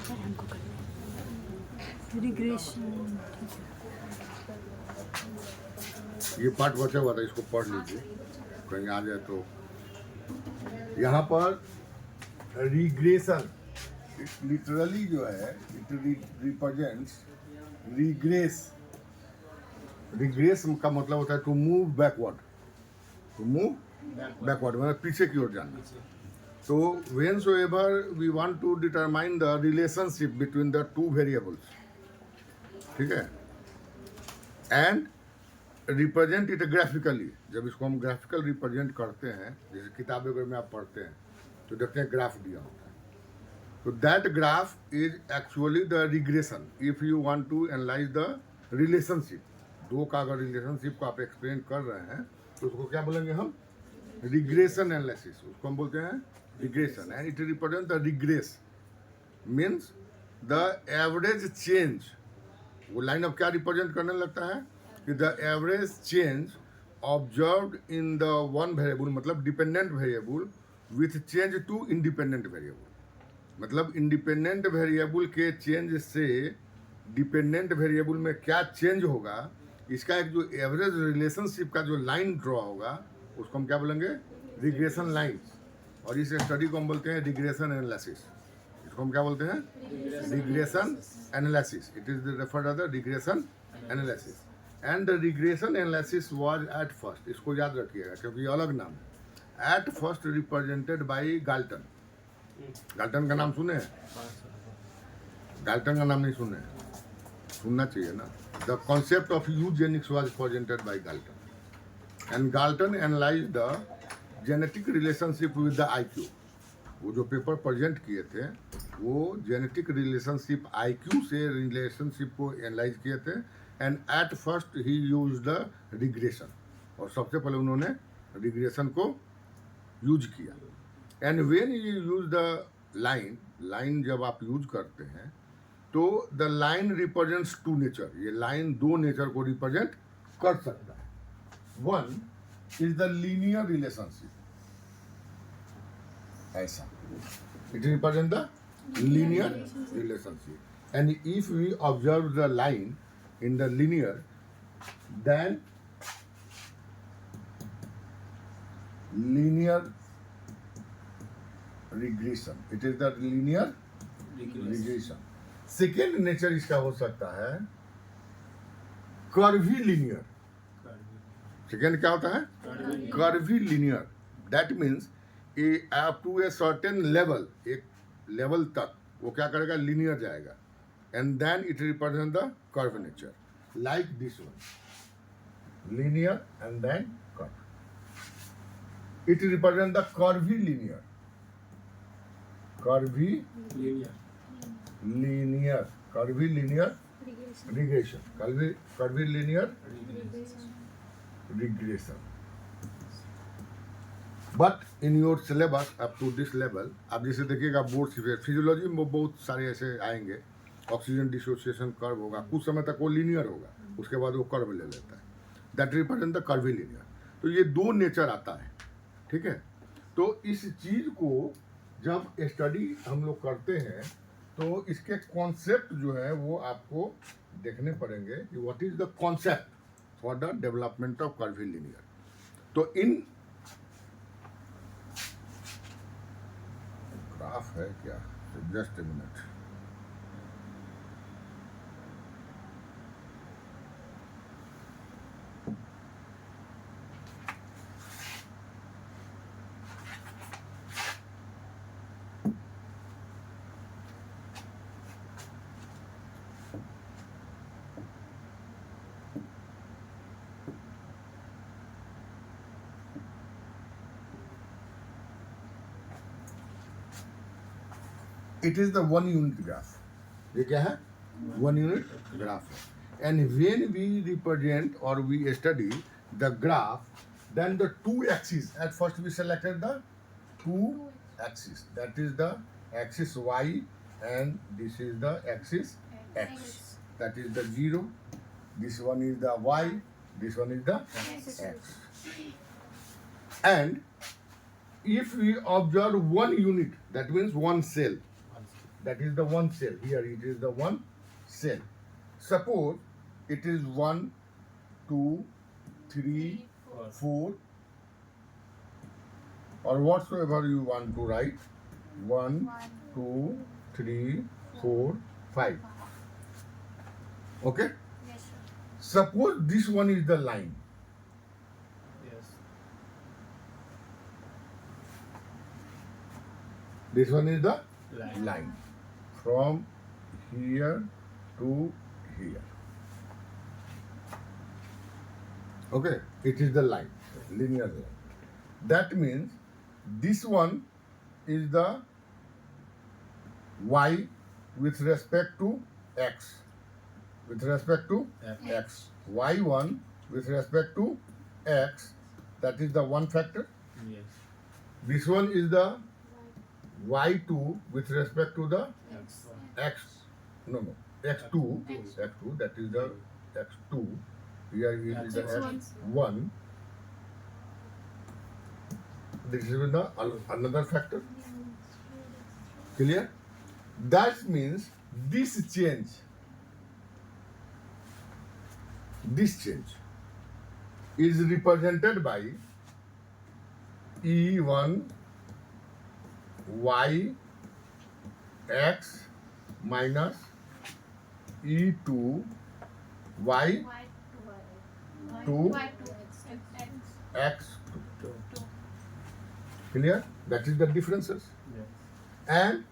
आकर हमको करना रिग्रेशन। ये पार्ट बचा हुआ था, इसको पढ़ लीजिए, कहीं आ जाए तो। यहाँ पर रिग्रेशन लिटरली जो है इट रिप्रेजेंट्स रिग्रेस। रिग्रेस का मतलब होता है to move backward, to move backward मतलब पीछे की ओर जाना। तो when so ever we want to determine the relationship between the two variables, ठीक है, एंड रिप्रेजेंट इट ग्राफिकली। जब इसको हम ग्राफिकल रिप्रेजेंट करते हैं, जैसे किताबें वगैरह में आप पढ़ते हैं तो देखते हैं ग्राफ दिया होता है, तो that graph is actually the regression. If you want to analyse the relationship, दो का अगर रिलेशनशिप को आप एक्सप्लेन कर रहे हैं तो उसको क्या बोलेंगे हम? रिग्रेशन एनालिसिस, उसको हम बोलते हैं regression. And it represent the regress means the average change. वो लाइन अब क्या रिप्रेजेंट करने लगता है कि the average change observed in the one variable, मतलब dependent variable with change to independent variable. मतलब इंडिपेंडेंट वेरिएबल के चेंज से डिपेंडेंट वेरिएबल में क्या चेंज होगा, इसका एक जो एवरेज रिलेशनशिप का जो लाइन ड्रॉ होगा उसको हम क्या बोलेंगे? Regression line. और इस स्टडी को हम बोलते हैं रिग्रेशन एनालिसिस। इसको हम क्या बोलते हैं? Regression analysis. It is referred as the regression analysis. And the regression analysis was at first, इसको याद रखिएगा क्योंकि ये अलग नाम है, at first represented by Galton. Galton का नाम सुने हैं? गाल्टन का नाम नहीं सुने हैं? सुनना चाहिए ना। The concept of Eugenix was presented by Galton and Galton analyse the genetic relationship with the IQ. वो जो पेपर प्रेजेंट किए थे वो जेनेटिक रिलेशनशिप आईक्यू से रिलेशनशिप को एनालाइज किए थे। And at first he use the regression, और सबसे पहले उन्होंने रिग्रेशन को यूज किया। And when you use the line, line जब आप यूज करते हैं तो the line represents to nature. ये लाइन दो नेचर को रिप्रेजेंट कर सकता है। One is the linear relationship, ऐसा it represent the linear relationship. And if we observe the line in the linear, then linear regression, it is the linear regression. Second nature इसका हो सकता है curvy linear. Second क्या होता है? Curvilinear. That means up to a certain level, एक level तक वो क्या करेगा? लीनियर जाएगा। And then it represent the curve nature, like this one, linear and then curve. It represent the curvilinear, curvilinear, curvilinear regression, curvilinear regression. But in your syllabus up to this level, आप जैसे देखिएगा board से physiology में बहुत सारे ऐसे आएंगे, oxygen dissociation curve होगा, कुछ समय तक वो लीनियर होगा, उसके बाद वो कर्व ले लेता है। That represent the curvilinear. तो ये दो नेचर आता है, ठीक है। तो इस चीज को जब स्टडी हम लोग करते हैं तो इसके कॉन्सेप्ट जो है वो आपको देखने पड़ेंगे कि what is the concept for the development of curvilinear. तो इन ग्राफ है क्या? Just a minute. It is the one unit graph. ये क्या है? वन यूनिट ग्राफ है। एंड व्हेन वी रिप्रेजेंट और we study the graph, then the two axes, at first we selected the two axes, that is the axis y and this is the axis x, that is the 0, this one is the y, this one is the x. And if we observe one unit, that means one cell, that is the one cell. Here it is the one cell. Suppose it is 1, 2, 3, 4, or whatsoever you want to write. 1, 2, 3, 4, 5. Okay? Yes, sir. Suppose this one is the line. Yes. This one is the Line. line. From here to here. Okay? It is the line. Linear line. That means this one is the y with respect to x. With respect to x. y1 with respect to x, that is the one factor. Yes. This one is the y2 with respect to the X1. x. No, x2. x2, that is the x2. Here is the x1. This is the another factor. Clear? That means this change is represented by E1 y x minus E2 y to x. Clear? That is the differences. Yes. And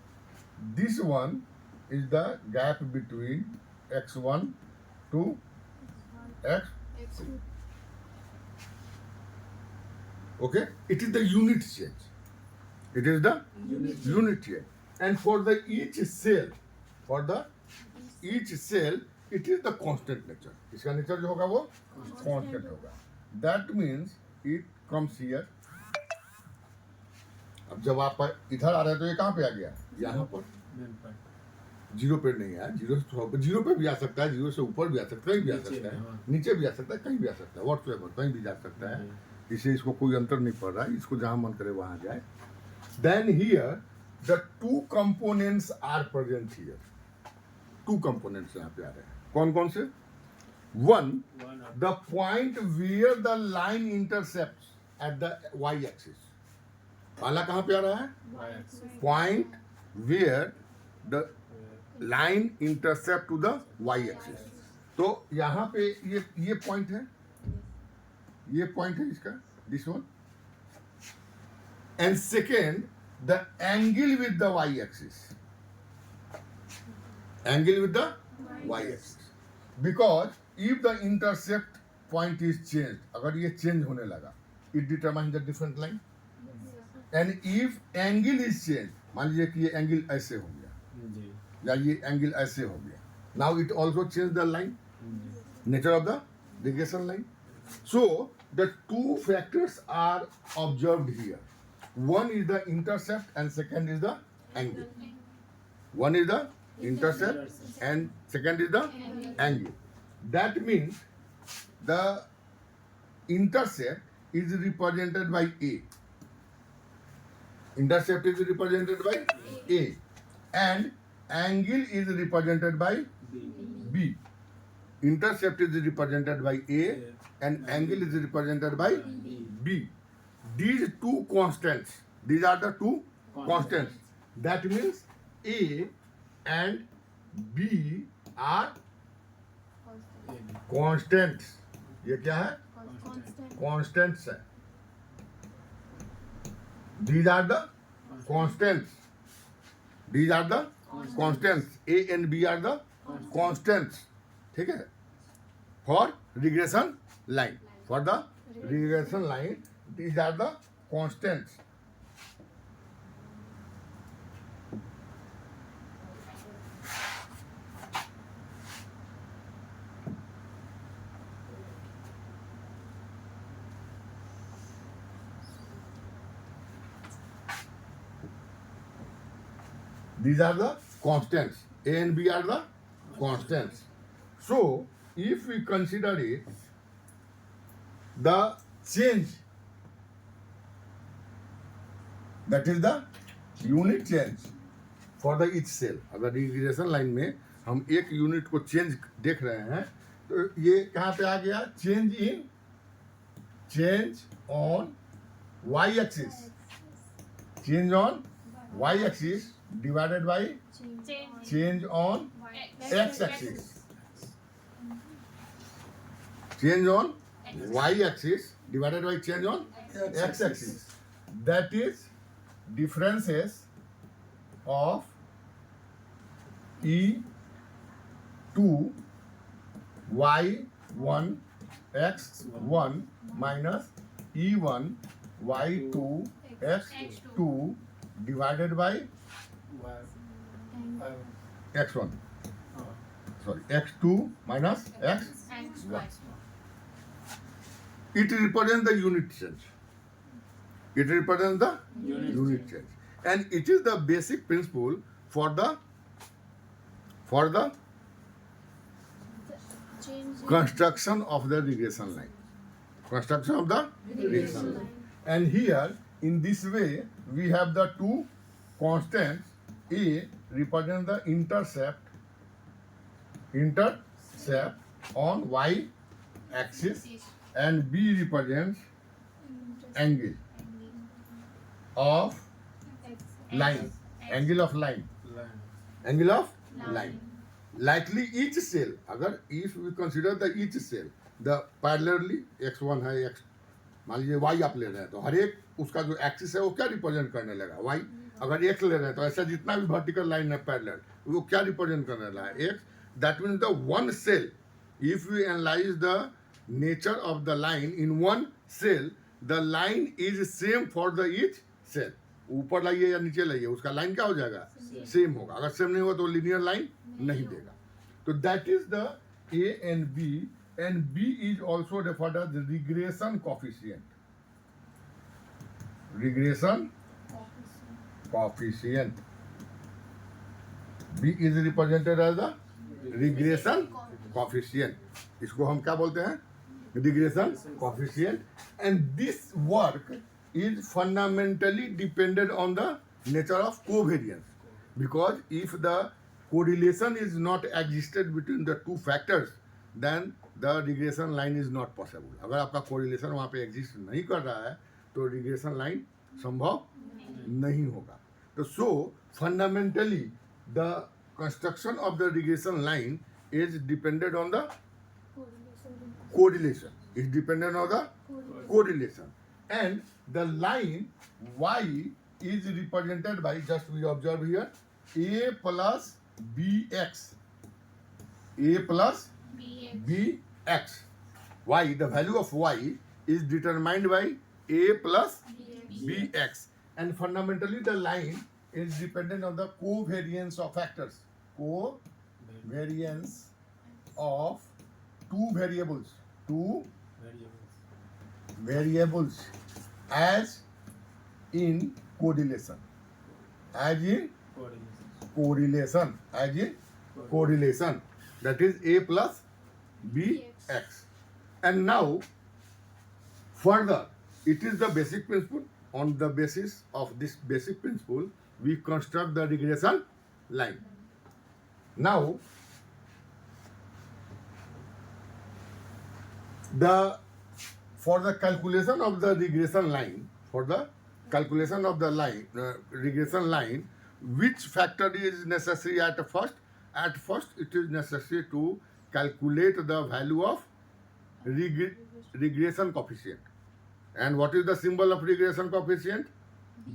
this one is the gap between x1 to x. Okay? It is the unit change. It is the unit change. And for the each cell, it is the constant nature. इसका nature जो होगा वो constant होगा. That means it comes here. अब जब आप इधर आ रहे हैं तो ये कहाँ पे आ गया? यहाँ पर. Main point. जीरो पे नहीं है. जीरो पे भी आ सकता है. जीरो से ऊपर भी आ सकता है. कहीं भी आ नीचे सकता भी, है. हाँ. नीचे भी आ सकता है. कहीं भी आ सकता है. व्हाटसएवर कहीं भी जा सकता है. इसे इसको कोई अंतर नहीं पड़ रहा है. इसको जहाँ मन करे वहाँ जाए. Then here the two components are present here. Two components यहाँ पे आ रहे हैं. कौन कौन से? One, One up. the point where the line intercepts at the y-axis. पहला कहाँ पे आ रहा है? Y axis. Point where the line intercept to the y-axis. तो यहाँ पे ये point है. ये point है इसका. This one. And second, the angle with the y-axis. Angle with the y-axis. Because if the intercept point is changed, अगर ये change होने लगा, it determines the different line. And if angle is changed, मान लीजिए कि ये angle ऐसे हो गया, जी. या ये angle ऐसे हो गया. Now it also changed the line, nature of the regression line. So the two factors are observed here. One is the intercept and second is the angle. One is the intercept and second is the angle. That means the intercept is represented by A. Intercept is represented by A. And angle is represented by B. Intercept is represented by A and angle is represented by B. These two constants, these are the two constants. That means A and B are constants. ये क्या है? Constants है. These are the constants. These are the constants. A and B are the constants. ठीक है? For regression line. For the regression line, these are the constants. These are the constants. A and B are the constants. So, if we consider it, the change, that is the unit change, for the each sale. अगर regression line में हम एक unit को change देख रहे हैं तो ये कहाँ पे आ गया, change on Y axis, change on Y axis divided by change on X axis, change on y-axis divided by change on x-axis. That is differences of E2 y1 x1 minus E1 y2 x2 divided by x1. Sorry, x2 minus x1. It represents the unit change. It represents the unit change. And it is the basic principle for the construction of the regression line. Construction of the regression line. And here, in this way, we have the two constants. A represents the intercept on y axis, and B represents angle of line, angle of line. Likely each cell, अगर if we consider the each cell, the parallelly x1 है, x मान लीजिए y आप ले रहे हैं तो हर एक उसका जो एक्सिस है वो क्या रिप्रेजेंट करने लगा, y। अगर x ले रहे हैं तो ऐसा जितना भी वर्टिकल लाइन है पैरेलल वो क्या रिप्रेजेंट करने लगा, x। That means the one cell, if we analyze the nature of the line in one cell, the line is same for the each cell. ऊपर लाइए या नीचे लाइए उसका लाइन क्या हो जाएगा, सेम होगा। अगर सेम नहीं हुआ तो लिनियर लाइन नहीं देगा। तो that is the A and B is also referred as the regression coefficient. B is represented as the regression coefficient. इसको हम क्या बोलते हैं, regression coefficient. And this work is fundamentally dependent on the nature of covariance, because if the correlation is not existed between the two factors, then the regression line is not possible. अगर आपका correlation वहाँ पे exist नहीं कर रहा है तो regression line संभव नहीं होगा। तो so fundamentally the construction of the regression line is dependent on the correlation. It's dependent on the correlation. And the line y is represented by, just we observe here, a plus bx. A plus bx. Y, the value of y is determined by a plus bx. And fundamentally the line is dependent on the covariance of factors. Covariance of two variables as in correlation. That is a plus bx. And now further, it is the basic principle. On the basis of this basic principle, we construct the regression line. Now for the calculation of the regression line, regression line, which factor is necessary at first? At first, it is necessary to calculate the value of regression coefficient. And what is the symbol of regression coefficient?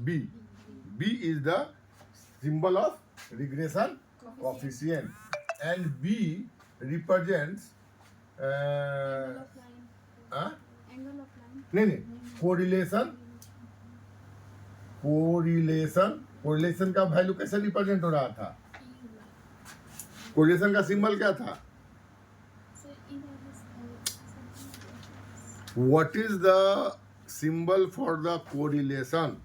B. B is the symbol of regression coefficient. And B represents नहीं correlation का value कैसे represent हो रहा था, correlation का symbol क्या था, what is the symbol for the correlation,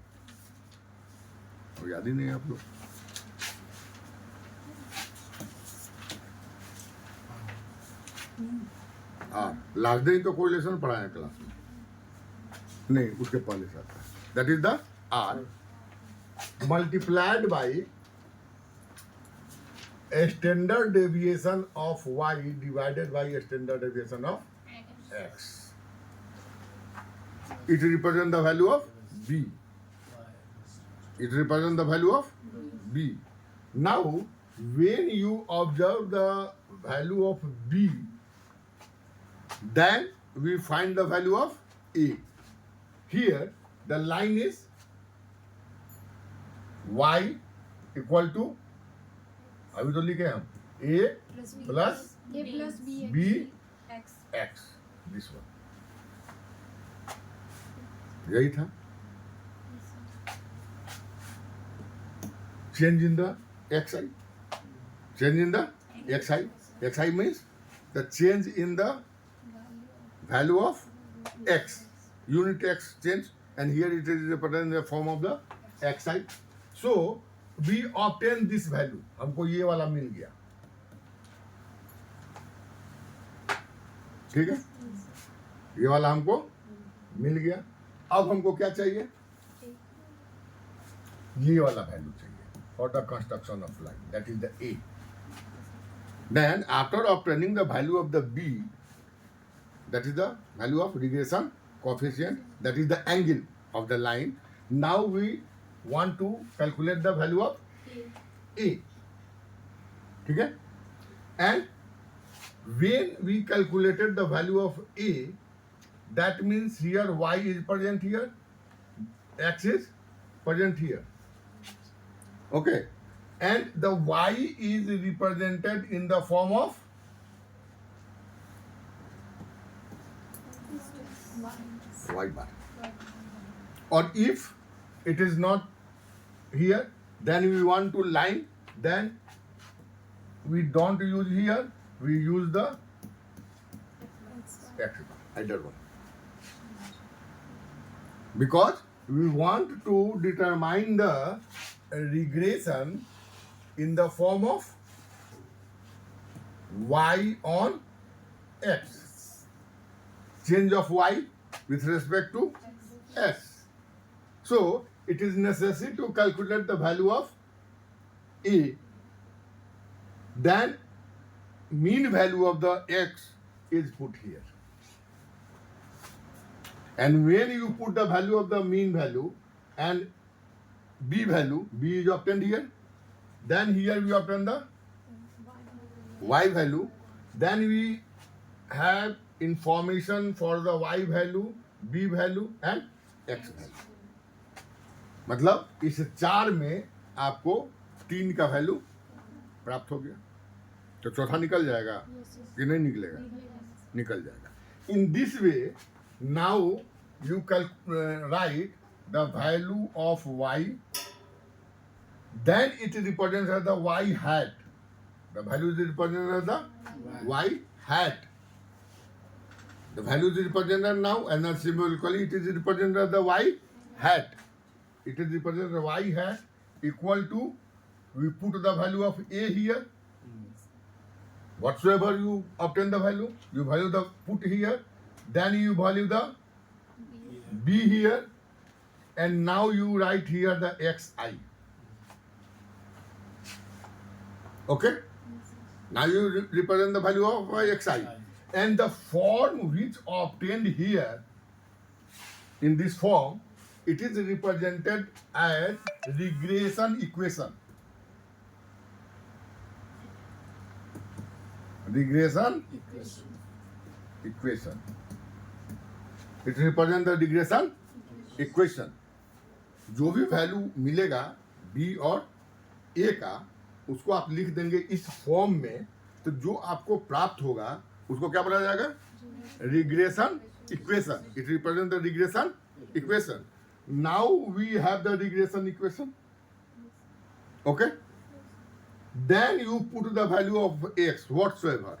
याद ही नहीं आप लोग। लास्ट डे तो कोरिलेशन पढ़ाया क्लास में, नहीं उसके पहले से आता है। That is the R multiplied by a standard deviation of y divided by a standard deviation of x. It represents the value of b. It represents the value of b. Now, when you observe the value of b, then we find the value of a. Here, the line is y equal to, अभी तो लिखे हम a plus A plus B b X. x. This one. यही था. Change in the xi. Change in the xi. Xi means the change in the value of x. Unit x change, and here it is represented in the form of the xi. So we obtain this value. हमको ये वाला मिल गया. ठीक है, ये वाला हमको मिल गया. अब हमको क्या चाहिए? ये वाला वैल्यू चाहिए for the construction of line, that is the a. Then after obtaining the value of the b, that is the value of regression coefficient, that is the angle of the line. Now we want to calculate the value of a. ठीक है? And when we calculated the value of a, that means here y is present here, x is present here. Okay, and the y is represented in the form of y bar. Or if it is not here, then we want to line, then we don't use here, we use the x bar, either one. Because we want to determine the regression in the form of y on x. Change of y with respect to s. So it is necessary to calculate the value of a. Then mean value of the x is put here. And when you put the value of the mean value and b value, b is obtained here, then here we obtain the y value, then we have information for the y value, b value and x value. मतलब इस चार में आपको 3 का value प्राप्त हो गया, तो चौथा निकल जाएगा कि नहीं निकलेगा? निकल जाएगा. In this way, now you write the value of y, then it represents as the y hat. The value is represented as the y hat. The value is represented now, and then symbolically it is represented as the y hat. It is represented as y hat equal to, we put the value of a here. Whatsoever you obtain the value, you value the put here, then you value the b here, and now you write here the xi. Okay? Now you represent the value of xi. And the form which obtained here, in this form, it is represented as regression equation. Regression equation. It represents the regression equation. जो भी value मिलेगा b और a का, उसको आप लिख देंगे इस फॉर्म में, तो जो आपको प्राप्त होगा उसको क्या बोला जाएगा? Regression equation. It represent the regression equation. Now we have the regression equation. Okay, then you put the value of x whatsoever,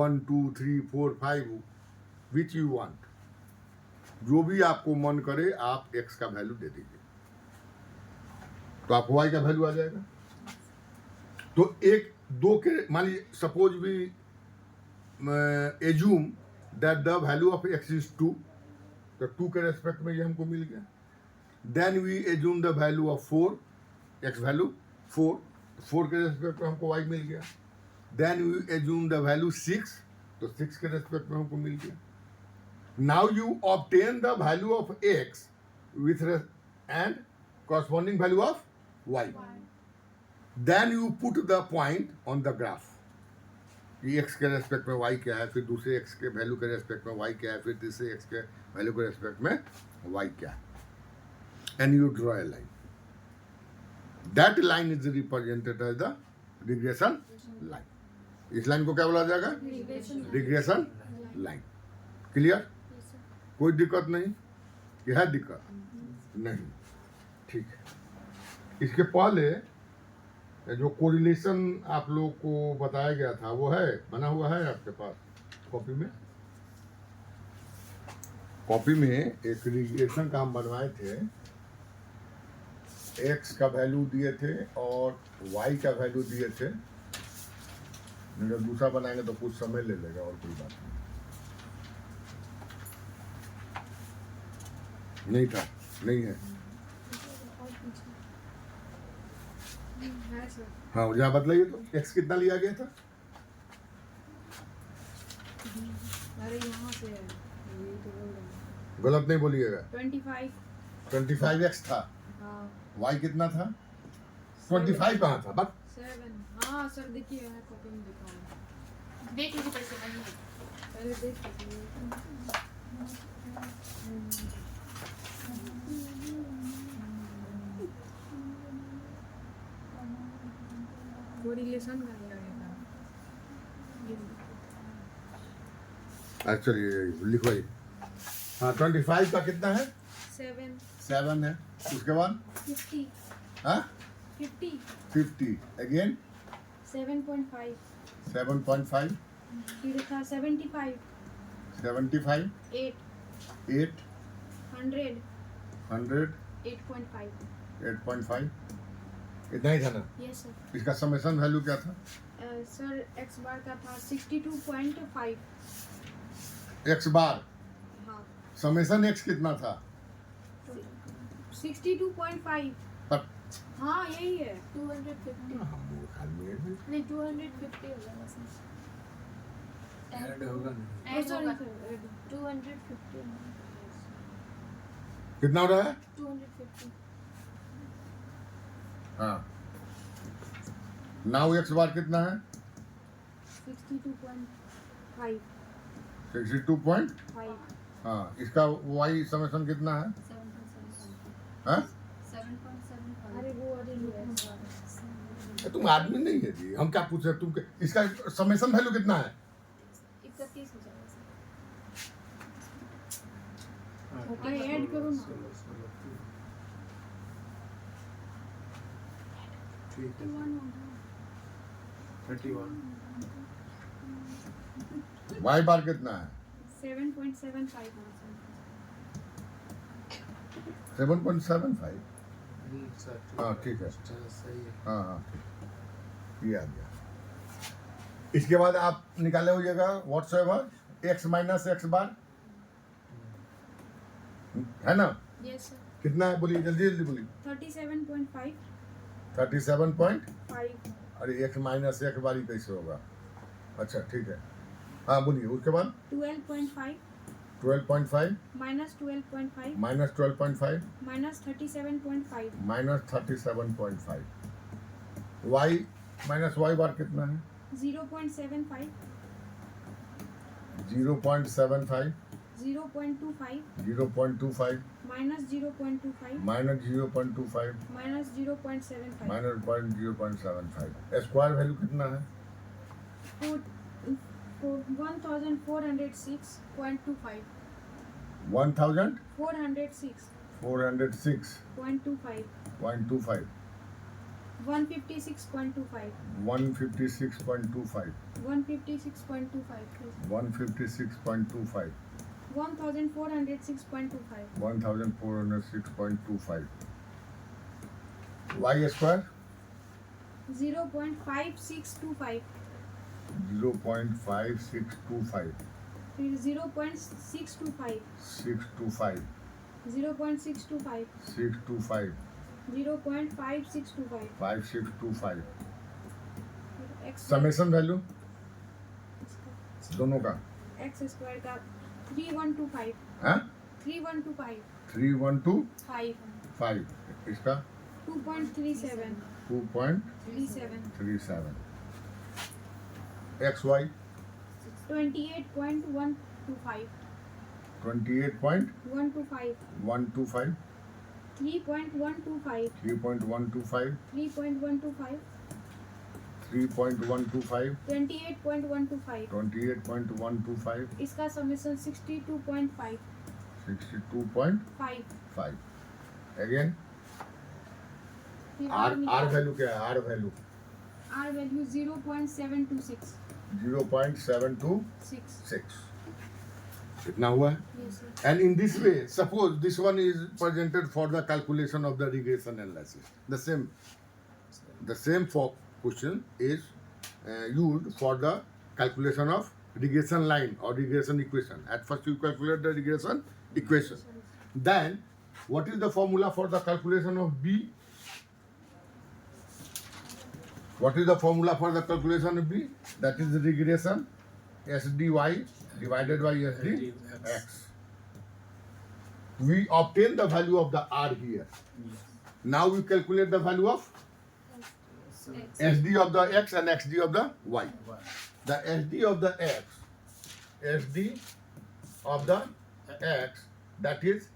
1 2 3 4 5 which you want. जो भी आपको मन करे आप x का वैल्यू दे दीजिए, तो आप y का वैल्यू आ जाएगा. तो एक दो के, मान लीजिए suppose we assume that the value of x is 2, तो 2 के रेस्पेक्ट में ये हमको मिल गया. Then we assume the value of 4, x value 4, 4 के रेस्पेक्ट में हमको y मिल गया. Then you assume the value 6, तो 6 के रेस्पेक्ट में हमको मिल गया. Now you obtain the value of x with and corresponding value of y. Then you put the point on the graph. कि x के रेस्पेक्ट में y क्या है, फिर दूसरे x के वैल्यू के रेस्पेक्ट में y क्या है, फिर तीसरे x के वैल्यू के रेस्पेक्ट में y क्या है. And you draw a line. That line is represented as the regression line. इस लाइन को क्या बोला जाएगा? Regression line. क्लियर? कोई दिक्कत नहीं? कि है दिक्कत? नहीं. ठीक है. इसके पहले जो कोरिलेशन आप लोग को बताया गया था वो है, बना हुआ है आपके पास कॉपी में? कॉपी में एक रिग्रेशन का हम बनवाए थे. x का वैल्यू दिए थे और y का वैल्यू दिए थे. जब दूसरा बनाएंगे तो कुछ समय ले लेगा, और कोई बात नहीं था, नहीं है. हाँ, जहाँ बतलाइए तो x कितना लिया गया था? अरे यहाँ से है, ये तो बोल रहा हूँ। गलत नहीं बोलिएगा. 25 25x था. हाँ y कितना था? 25 कहाँ था? बस 7. हाँ सर देखिए यहाँ कॉपी में देखा हूँ. देख लीजिए कैसे बनी है। पहले देख लीजिए. कोरिलेशन का क्या है? एक्चुअली लिखो ये. हाँ, 25 का कितना है? 7. 7 है. उसके बाद 50. हाँ 50. 50 अगेन 7.5. 7.5 फिर था 75. 75 8. 8 100. 100 8.5. 8.5. इतना ही था ना? Yes sir. इसका समेशन वैल्यू क्या था? सर x बार का था 62.5. x बार. हाँ समेशन x कितना था? 62.5. पर हाँ यही है. 250 हम मूर्ख आदमी हैं. नहीं 250 होगा बस ऐड होगा नहीं. ऐड होगा सर 250 कितना हो रहा है? 250 हाँ. नाउ x बार कितना है? 62.5. 62. हाँ. इसका y समेशन कितना है? 7.75 हाँ? 7.75 अरे वो अरे ये तुम आदमी नहीं है जी, हम क्या पूछ रहे हैं तुम? इसका समेशन वैल्यू कितना है? 31 हो जाएगा सर. अरे ऐड करो ना. 31. y बार कितना है? 7.75. 7.75. सर हाँ, ठीक है. चलो सही है. हाँ हाँ ठीक. ये आ गया. इसके बाद आप निकाले होइएगा व्हाट्सएवर x माइनस एक्स बार है ना? Yes sir. कितना है? बोलिए जल्दी जल्दी बोलिए. 37.5. 37. अरे x माइनस एक्स बार ही कैसे होगा? अच्छा ठीक है. हाँ बोलिए. उसके बाद 12.5. 12.5 minus 12.5. Minus 12.5 minus 37.5. Minus 37.5. y minus y बार कितना है? 0.75. 0.75 0.25. 0.25 minus 0.25. Minus 0.25 minus 0.75. Minus 0.75. Square value कितना है? 1406.25. 1000 406.25. 406.25 156.25. 156.25 156.25. 156.25 1406.25. 1406.25. y square 0.5625. 0.5625 फिर 0.625. 625 0.625. 625 0.5625. 5625 समेशन वैल्यू दोनों का एक्स स्क्वायर का 3125 हाँ 3125 3125 5 इसका 2.37 2.37 एक्स वाई 28.125 28.125 125 3.125 3.125 3.125 3.125 28.125 28.125 इसका समेशन 62.5 62.5 5 अगेन फिर आर वैल्यू क्या है आर वैल्यू आर वैल्यू 0.726 0.726 इतना हुआ है yes sir and in this way suppose this one is presented for the calculation of the regression analysis the same for question is used for the calculation of regression line or regression equation. At first you calculate the regression equation, then what is the formula for the calculation of b? What is the formula for the calculation of b? That is the regression sdy divided by sdx. We obtain the value of the r here. Yes. Now we calculate the value of X. sd of the x and xd of the y. One. The sd of the x, that is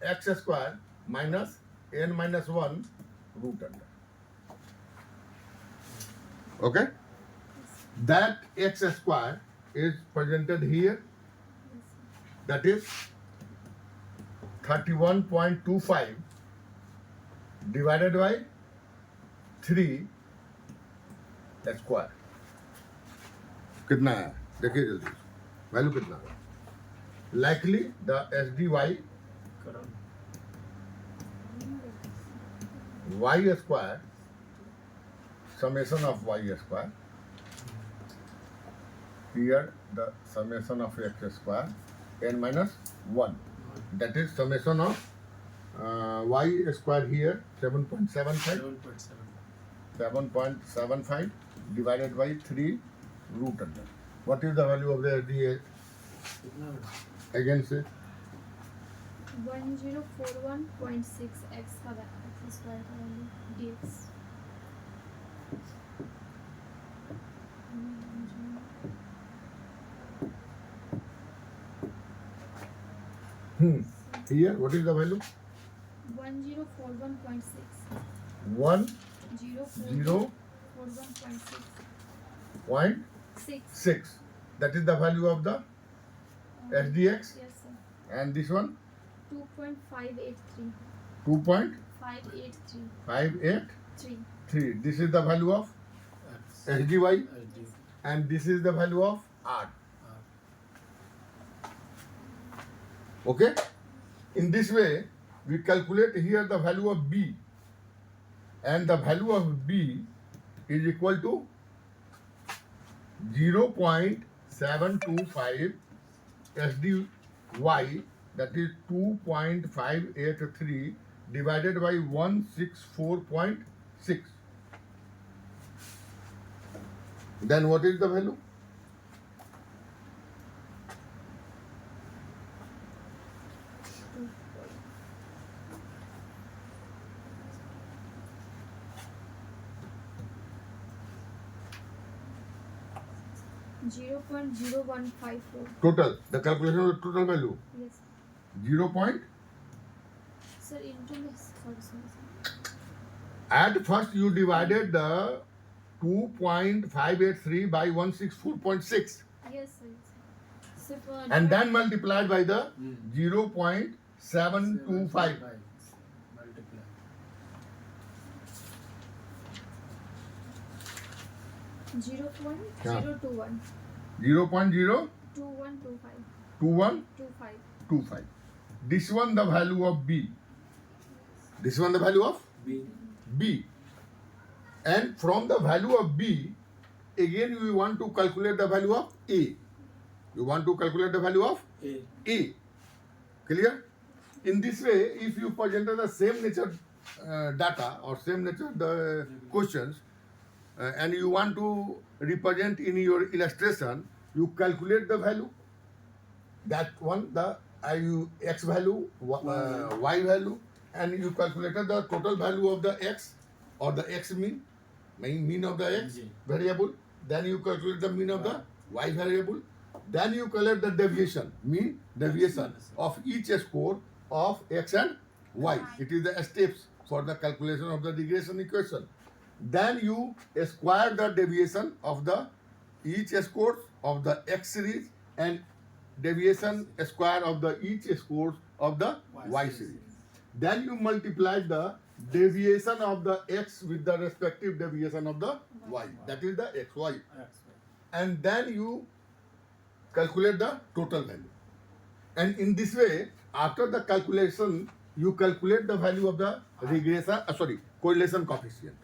x square minus n minus 1 root under. Okay? That x square is presented here. That is 31.25 divided by 3 square कितना है देखिए जल्दी value कितना है likely the S D Y Correct. Y square summation of y square here the summation of x square n minus 1 that is summation of y square here 7.75 7.7. 7.75 divided by 3 root under. What is the value of the SDA? कितना बड़ा? Again say 1041.6 x का x square का value dx here what is the value? 1041.6 1 041.6 0.6 that is the value of the SDX yes sir and this one 2.583 2.583 3 this is the value of X. SDY SD. and this is the value of R. R. Okay? In this way, we calculate here the value of B. And the value of B is equal to 0.725 SDY, that is 2.583 divided by 164.6. Then what is the value? 0.0154 Total, the calculation of the total value. yes 0. Point. sir into this sorry At first you divided the 2.583 by 164.6 yes sir sir and then multiplied by the Hmm. 0.725. Multiply. Zero point Yeah. 021 0.02125. 2125 This one the value of B. This one the value of B. B. And from the value of B, again we want to calculate the value of A. You want to calculate the value of A. A. Clear? In this way, if you present the same nature data or same nature the questions, and you want to represent in your illustration, you calculate the value. That one, the x value, y value, and you calculated the total value of the x or the x mean of the x variable. Then you calculate the mean of the y variable. Then you calculate the deviation, mean deviation of each score of x and y. It is the steps for the calculation of the regression equation. Then you square the deviation of the each score of the x series and deviation square of the each score of the y series. Then you multiply the deviation of the x with the respective deviation of the y. That is the xy. And then you calculate the total value. And in this way, after the calculation, you calculate the value of the regression, correlation coefficient.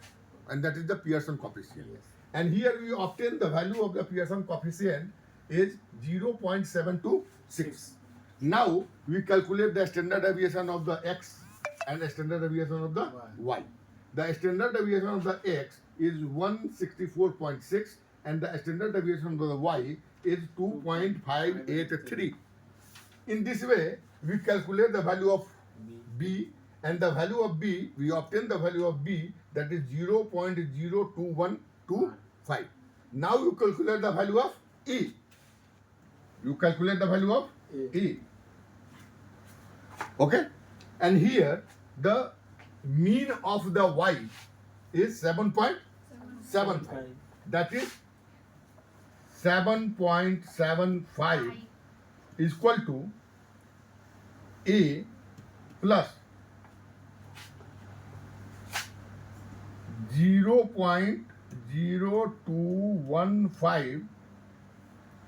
And that is the Pearson coefficient. And here we obtain the value of the Pearson coefficient is 0.726. Now we calculate the standard deviation of the x and the standard deviation of the y. The standard deviation of the x is 164.6 and the standard deviation of the y is 2.583. In this way, we calculate the value of b, and the value of b, we obtain the value of b, that is 0.02125. Now you calculate the value of e. You calculate the value of e. Okay? And here, the mean of the y is 7.75. That is 7.75 is equal to a plus 0.0215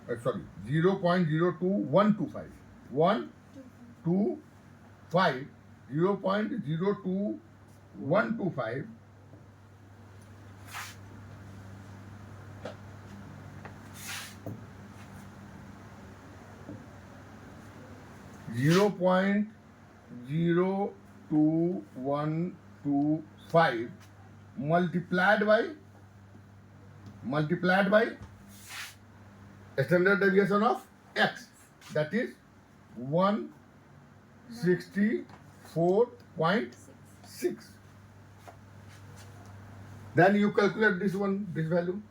0.02125 0.02125 0.02125 multiplied by standard deviation of x, that is 164.6. Then you calculate this value.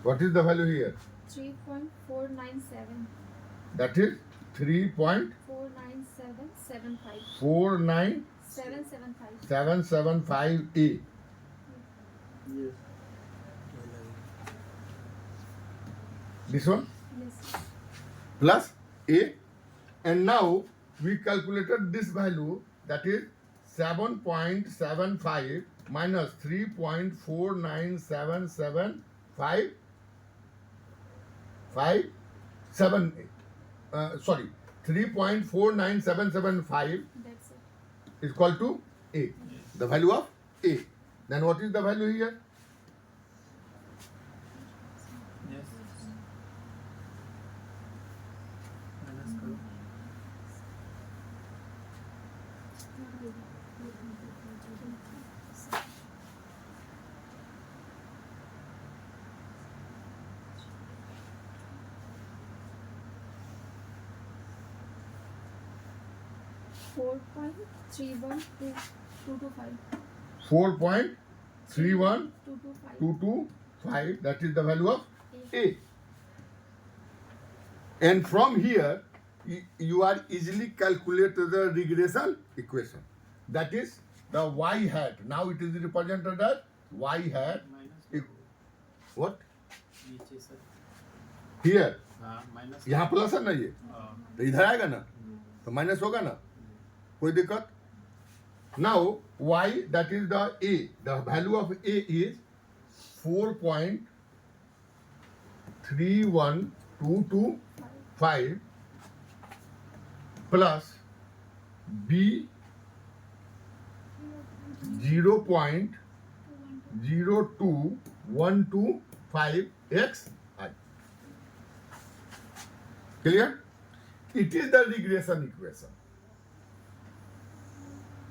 What is the value here? 3.497. That is 49775. 49775 A. This one Yes. plus A, and now we calculated this value, that is 7.75 minus 3.49775 3.49775 That's it. is equal to A, the value of A. Then what is the value here? Yes. Minus करो. 4.31225. 4.31225, that is the value of A. And from here, you are easily calculate the regression equation. That is the y hat. Now it is represented as y hat. Minus What? नीचे sir. Here. हाँ minus. यहाँ plus है ना ये, तो इधर आएगा ना, तो माइनस होगा ना, कोई दिक्कत? Now y, that is the A. The value of A is 4.31225 plus B 0.02125 5xi. Clear? It is the regression equation.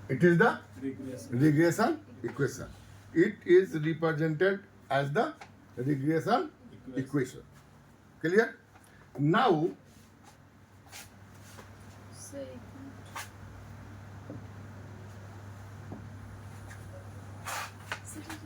It is the Regression. regression equation. It is represented as the regression equation. Clear? Now, So you can sit it in.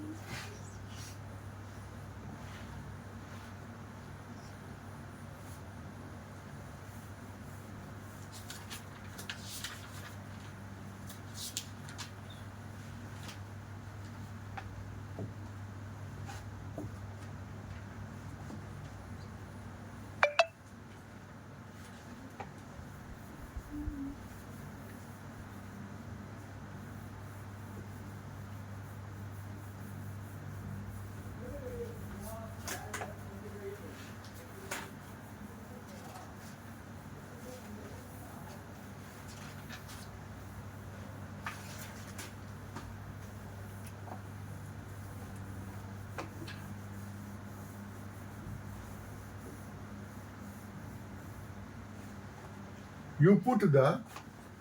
you put the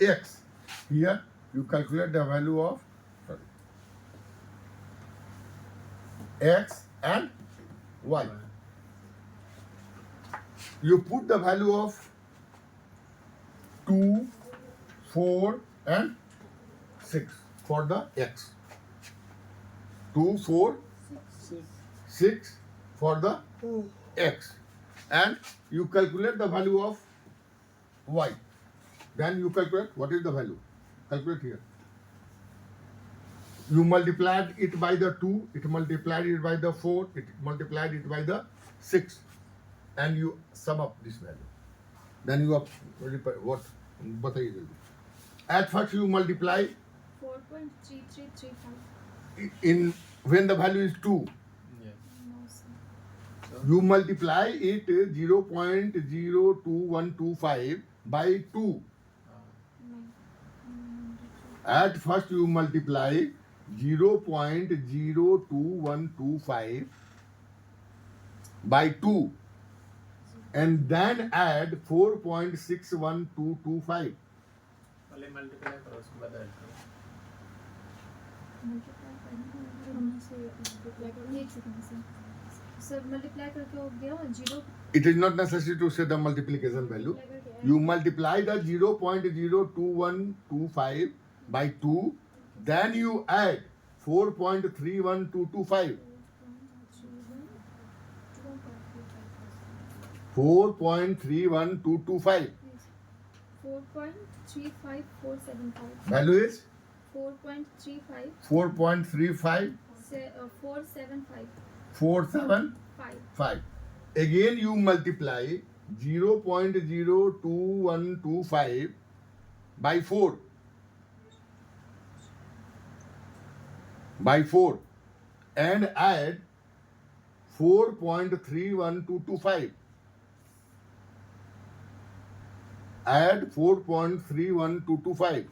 x here, you calculate the value of x and y. You put the value of 2, 4 and 6 for the x. 2, 4, 6 for the x. And you calculate the value of y. Then you calculate what is the value. Calculate here. You multiplied it by the 2, it multiplied it by the 4, it multiplied it by the 6. And you sum up this value. Then you have what? बताइए जल्दी. At first you multiply 4.3335. in when the value is 2. Yeah. No, sir. So, You multiply it 0.02125 by 2. Nine. At first you multiply 0.02125 by 2 and then add 4.61225. पहले multiply करो उसके बाद add करो. Multiply करने से multiply करो. एक सेकंड से. सर multiply करके हो गया 0. It is not necessary to say the multiplication value. multiply करके You multiply the 0.02125 by 2, then you add 4.31225. 4.31225. 4.35475. Value is 4.35 4.35 475 475. Again you multiply 0.02125 by 4 and add 4.31225. Add 4.31225.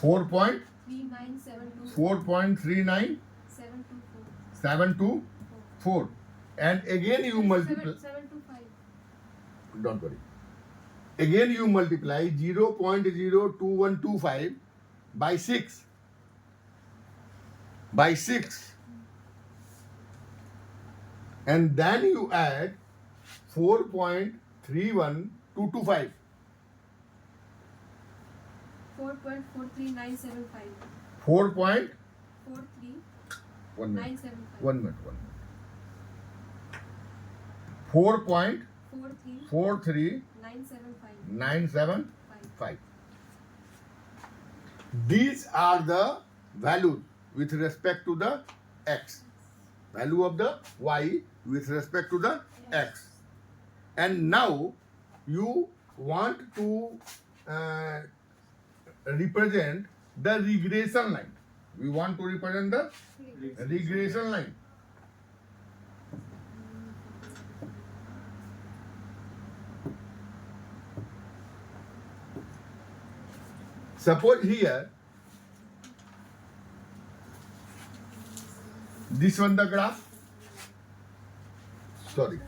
4 point 4.39 724. And again you multiply. 725. Don't worry. Again you multiply 0.02125 by 6. And then you add 4.31225. 4.43975. 4 point 1 minute. 43975. 1 minute. 4.43975. These are the values with respect to the x. Value of the y with respect to the x. And now you want to represent the regression line. We want to represent the regression line. Suppose here, this one the graph. Sorry.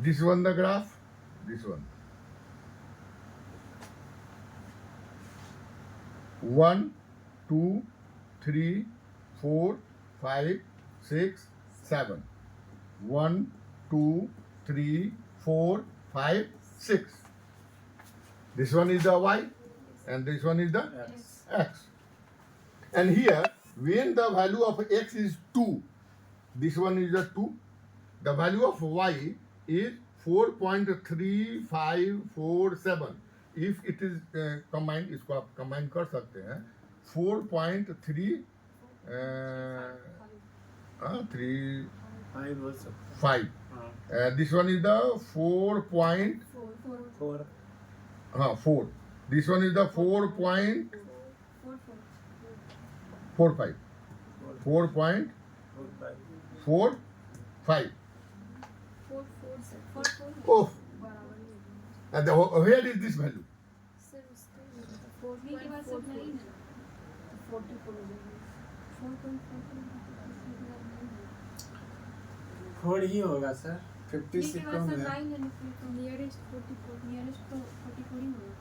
This one the graph, this one. 1, 2, 3, 4, 5, 6, 7. 1, 2, 3, 4, 5, 6. This one is the y and this one is the Yes. x. And here, when the value of x is 2, this one is a 2, the value of y is 4.3547. If it is combined, इसको आप combine कर सकते हैं 4.3 3 5 बोल सकते 5. हैं. हाँ. This one is the 4.4. 4. This one is the 4.45. 4.45. 4. 5. 4 Oh, and where is this value? Sir उसका 4 के बाद सब 9 है 44 4 ही होगा सर. 50 से के बाद कम सब है. 9 है नियरेस्ट 44 नियरेस्ट तो 44 ही होगा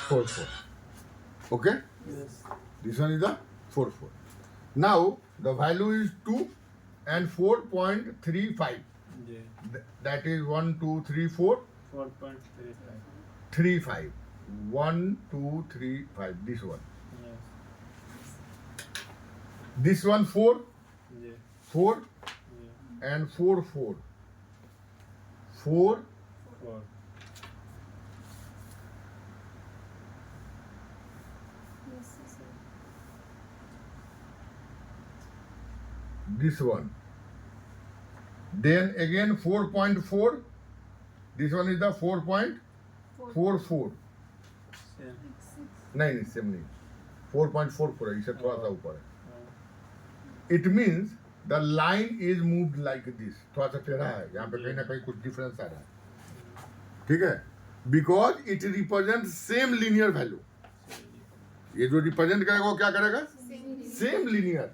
4.4. Okay? Yes. This one is the 4.4. Now, the value is 2 and 4.35. जी. That is 1, 2, 3, 4, 4.35. 35. 1, 2, 3, 5. This one. Yes. This one 4, जी. 4 जी. and 4, 4. 4, 4. Yes sir this one. Then again 4.4. This one is the 4.44. Same. नहीं नहीं same नहीं 4.44 है इससे थोड़ा सा ऊपर है. हाँ. It means the line is moved like this. थोड़ा सा टेढ़ा है यहाँ पे कहीं ना कहीं कुछ डिफरेंस आ रहा है. ठीक है? Because it represents same linear value. ये जो रिप्रेजेंट करेगा वो क्या करेगा? Same linear.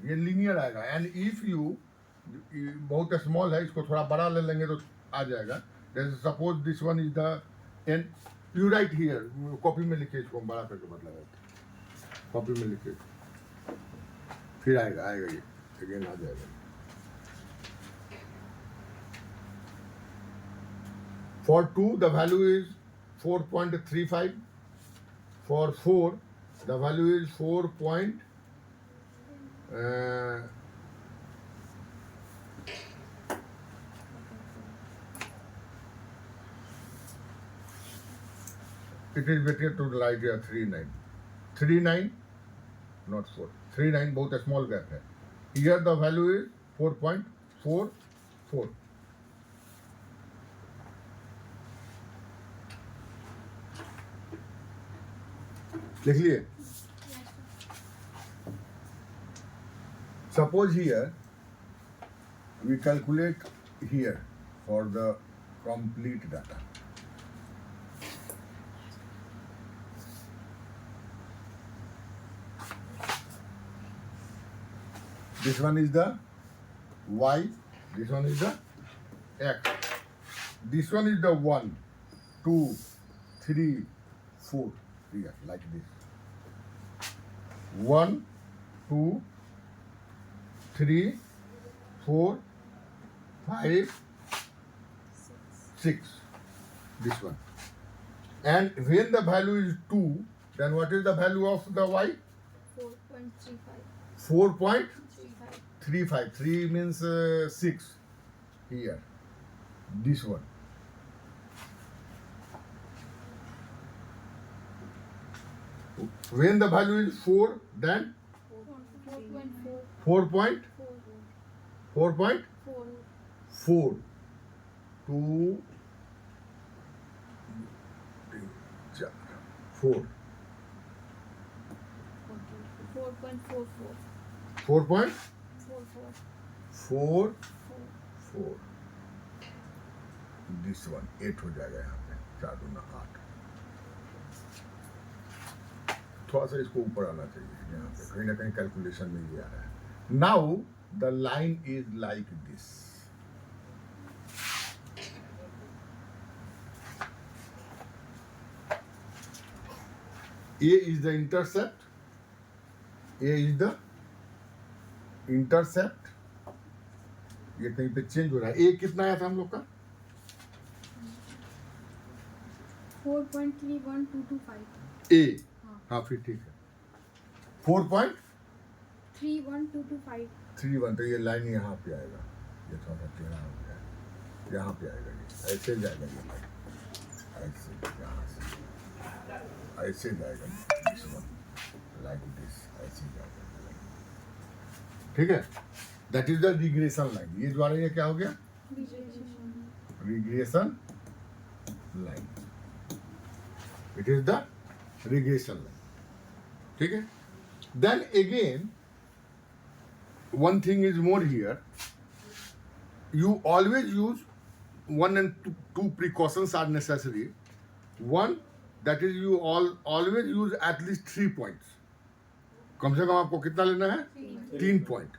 ये लीनियर आएगा. एंड इफ यू बहुत स्मॉल है इसको थोड़ा बड़ा ले लेंगे तो आ जाएगा. जैसे suppose this one is the end you right here copy में लिखे इसको बड़ा करके मतलब कॉपी में लिखे फिर आएगा ये अगेन आ जाएगा. For 2 the value is 4.35. For 4 the value is 4 point it is better to write here 39 not 4 39 बहुत small gap है. Here the value is 4.44. लिख लिए. Suppose here we calculate here for the complete data. This one is the y, this one is the x. This one is the 1, 2, 3, 4 here like this. 1, 2, 3, 4, 5, 6. This one. And when the value is 2, then what is the value of the y? 4.35 4.35. 3 means 6 here. This one. When the value is 4, then 4.4 4.4. 4 4. 2 3 4 4 4.44. 4.44 this one 8 हो जाएगा यहाँ पे 4 दूना 8 थोड़ा सा इसको ऊपर आना चाहिए यहाँ पे कहीं ना कहीं कैलकुलेशन में ये आ रहा है now the line is like this A is the intercept A is the intercept ये कहीं पे चेंज हो रहा है ए कितना आया था हम लोग का 4.31225. ए हाँ फिर ठीक है 4.31 31225. तो ये लाइन यहाँ पे आएगा ये थोड़ा टेढ़ा हो गया है यहाँ पे आएगा ये ऐसे जाएगा ये लाइन ऐसे यहाँ से ऐसे जाएगा दिस वन लाइक दिस ऐसे जाएगा ठीक है that is the regression line ये द्वारा ये क्या हो गया regression line it is the regression line ठीक है then again one thing is more here you always use one and two precautions are necessary one that is you always use at least 3 points कम से कम आपको कितना लेना है 3 point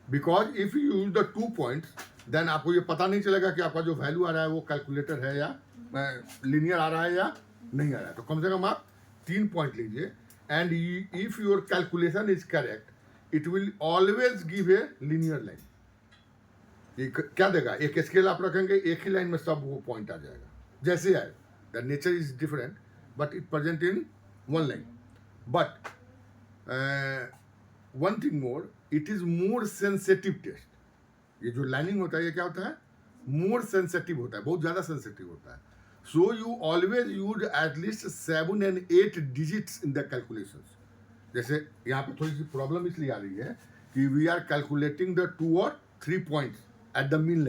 because if you use the 2 points then आपको ये पता नहीं चलेगा कि आपका जो वैल्यू आ रहा है वो कैलकुलेटर है या लीनियर आ रहा है या नहीं आ रहा है तो कम से कम आप 3 पॉइंट लीजिए and if your calculation is correct it will always give a linear line क्या देगा एक स्केल आप रखेंगे एक ही लाइन में सब वो पॉइंट आ जाएगा जैसे आए the nature is different but it present in one line but one thing more it is more sensitive test ये जो लाइनिंग होता है ये क्या होता है मोर सेंसिटिव होता है बहुत ज़्यादा सेंसिटिव होता है so you always use at least 7 and 8 digits in the calculations जैसे यहाँ पे थोड़ी सी प्रॉब्लम इसलिए आ रही है कि we are calculating the 2 or 3 points at the mean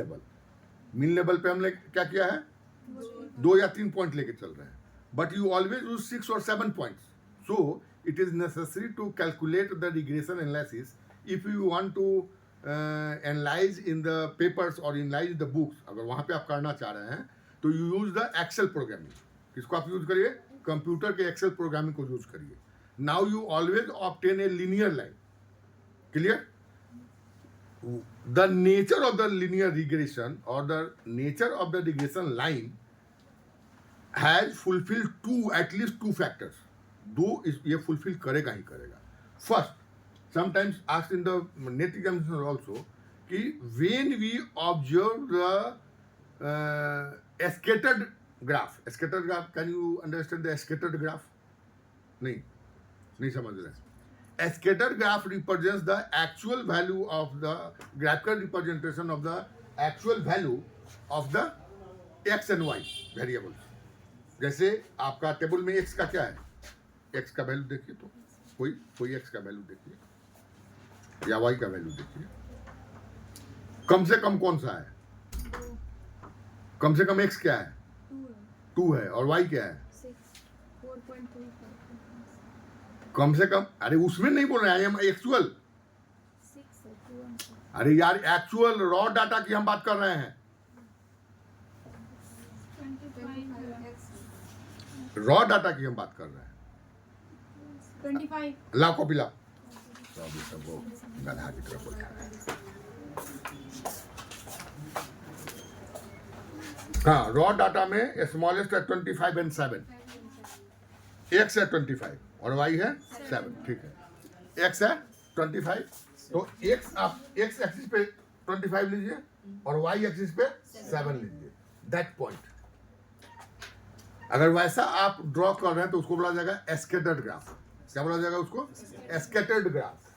level पे हमने क्या किया है 2 या 3 पॉइंट लेके चल रहे हैं but you always use 6 or 7 points so it is necessary to calculate the regression analysis if you want to analyse in the papers और एनालाइज द बुक्स अगर वहाँ पे आप करना चाह रहे हैं तो you use the Excel programming किसको आप यूज करिए कंप्यूटर के एक्सेल प्रोग्रामिंग को यूज करिए now you always obtain a linear line clear the nature of the linear regression or the nature of the regression line has fulfilled at least two factors दो ये fulfill करेगा ही करेगा first sometimes asked in the net examination also कि when we observe the scattered graph can you understand the scattered graph नहीं समझ रहे scatter graph represents the actual value of the graphical representation of the actual value of the X and Y variables जैसे आपका table में x का क्या है x का वैल्यू देखिए तो कोई एक्स का वैल्यू देखिए या वाई का वैल्यू देखिए कम से कम कौन सा है कम से कम एक्स क्या है 2 है और वाई क्या है 4.35. कम से कम अरे उसमें नहीं बोल रहे हैं एक्चुअल अरे यार एक्चुअल रॉ डाटा की हम बात कर रहे हैं रॉ डाटा की हम बात कर रहे हैं 25. ला कॉपी ला वो गधा की तरफ बैठा है हाँ रॉ डाटा में स्मॉलेस्ट है 25 and 7 एक्स है 25 और वाई है 7 ठीक है एक्स है 25 तो एक्स आप एक्स एक्सिस पे 25 लीजिए और वाई एक्सिस पे 7 लीजिए दैट पॉइंट अगर वैसा आप ड्रॉ कर रहे हैं तो उसको बोला जाएगा एस्केटर्ड ग्राफ क्या बोला जाएगा उसको scattered graph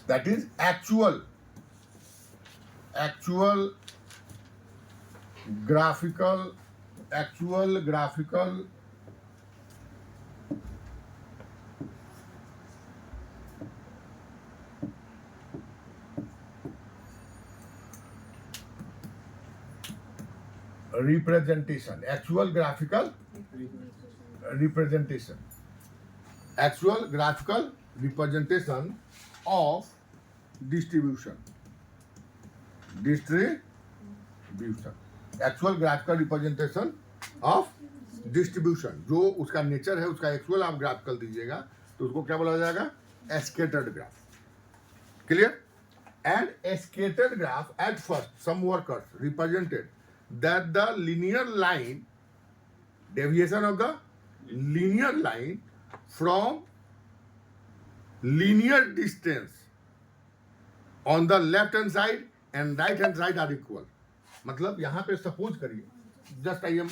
that is actual graphical representation, actual graphical representation, actual graphical representation of distribution, actual graphical representation of distribution. जो उसका नेचर है उसका एक्चुअल आप ग्राफिकल दीजिएगा तो उसको क्या बोला जाएगा? Scattered graph. Clear? And a scattered graph at first some workers represented that the linear line, deviation of the linear line from linear distance on the left hand side and right hand side are equal. मतलब यहाँ पे suppose करिए, just I am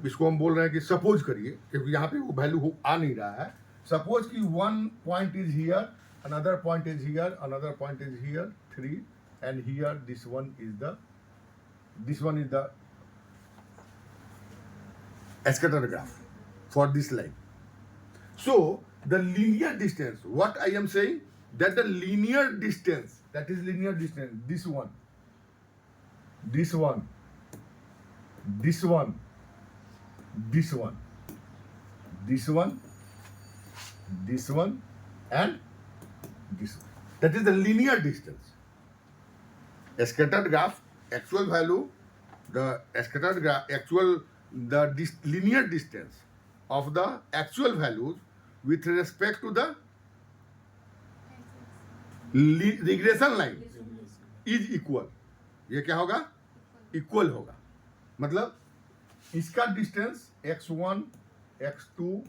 इसको हम बोल रहे हैं कि सपोज करिए, क्योंकि यहाँ पे वो वैल्यू आ नहीं रहा है. सपोज कि one point is here, another point is here, another point is here, 3, and here this one is the scatter graph for this line. So the linear distance, what I am saying, that the linear distance, that is linear distance, this one, this one, this one, this one, this one, this one, and this one. That is the linear distance. A scattered graph, actual value, the scattered graph, linear distance of the actual values with respect to the regression line is equal. ये क्या होगा? Equal होगा. मतलब इसका distance x1, x2,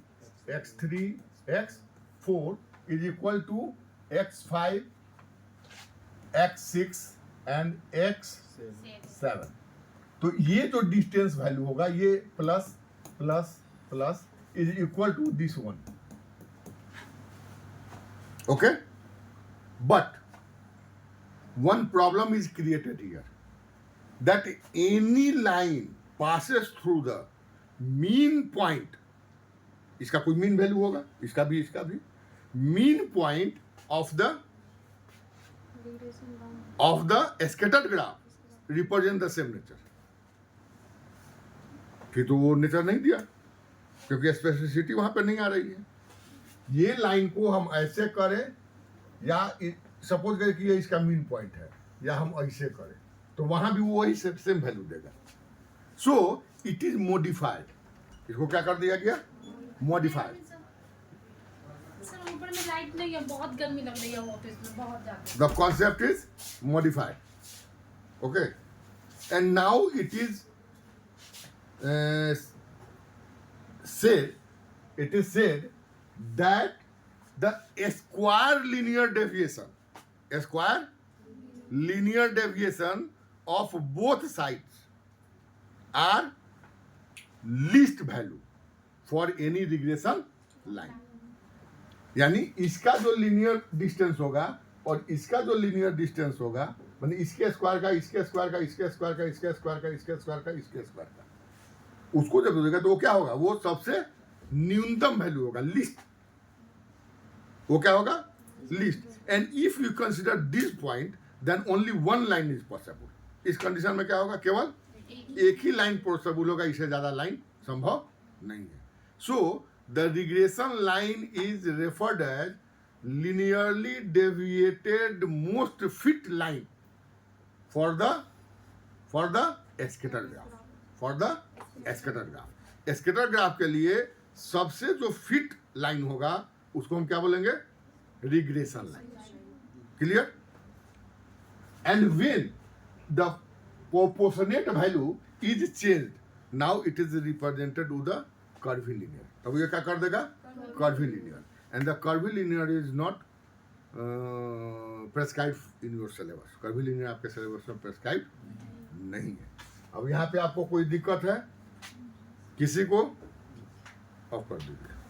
x3, x4 is equal to x5, x6 and x7. तो ये जो distance value होगा ये plus plus plus is equal to this one. Okay, but one problem is created here, that any line passes through the mean point. इसका कोई mean value होगा, इसका भी mean point of the scattered graph represent the same nature. फिर तो वो nature नहीं दिया क्योंकि स्पेसिफिसिटी वहां पे नहीं आ रही है. ये लाइन को हम ऐसे करें या सपोज करें कि ये इसका मीन पॉइंट है, या हम ऐसे करें तो वहां भी वो वही सेम वैल्यू देगा. सो इट इज मॉडिफाइड. इसको क्या कर दिया गया? मॉडिफाइड. सर ऊपर में लाइट नहीं है, बहुत गर्मी लग रही है ऑफिस में बहुत ज्यादा. The concept is modified. Okay, and now it is said that the square linear deviation of both sides are least value for any regression line. यानी इसका जो लीनियर डिस्टेंस होगा और इसका जो लीनियर डिस्टेंस होगा, मतलब इसके स्क्वायर का, इसके स्क्वायर का, इसके स्क्वायर का, इसके स्क्वायर का, इसके स्क्वायर का, इसके स्क्वायर का, उसको जब देगा तो वो क्या होगा? वो सबसे न्यूनतम वैल्यू होगा, लीस्ट. वो क्या होगा? Least. And if you consider this point then only one line is possible. इस कंडीशन में क्या होगा? केवल एक ही लाइन पॉसिबल होगा, इससे ज्यादा लाइन संभव नहीं है. सो the regression line is referred as linearly deviated most fit line for the scattered graph. For the scattered graph. Scattered graph के लिए सबसे जो फिट लाइन होगा उसको हम क्या बोलेंगे? regression line. Clear? And when the proportionate value is changed, now it is represented with the curvilinear. तब ये क्या कर देगा? curvilinear. And the curvilinear is not prescribed in your syllabus. curvilinear आपके सिलेबस में prescribed नहीं है. अब यहाँ पे आपको कोई दिक्कत है किसी को? ऑफ कर दीजिए.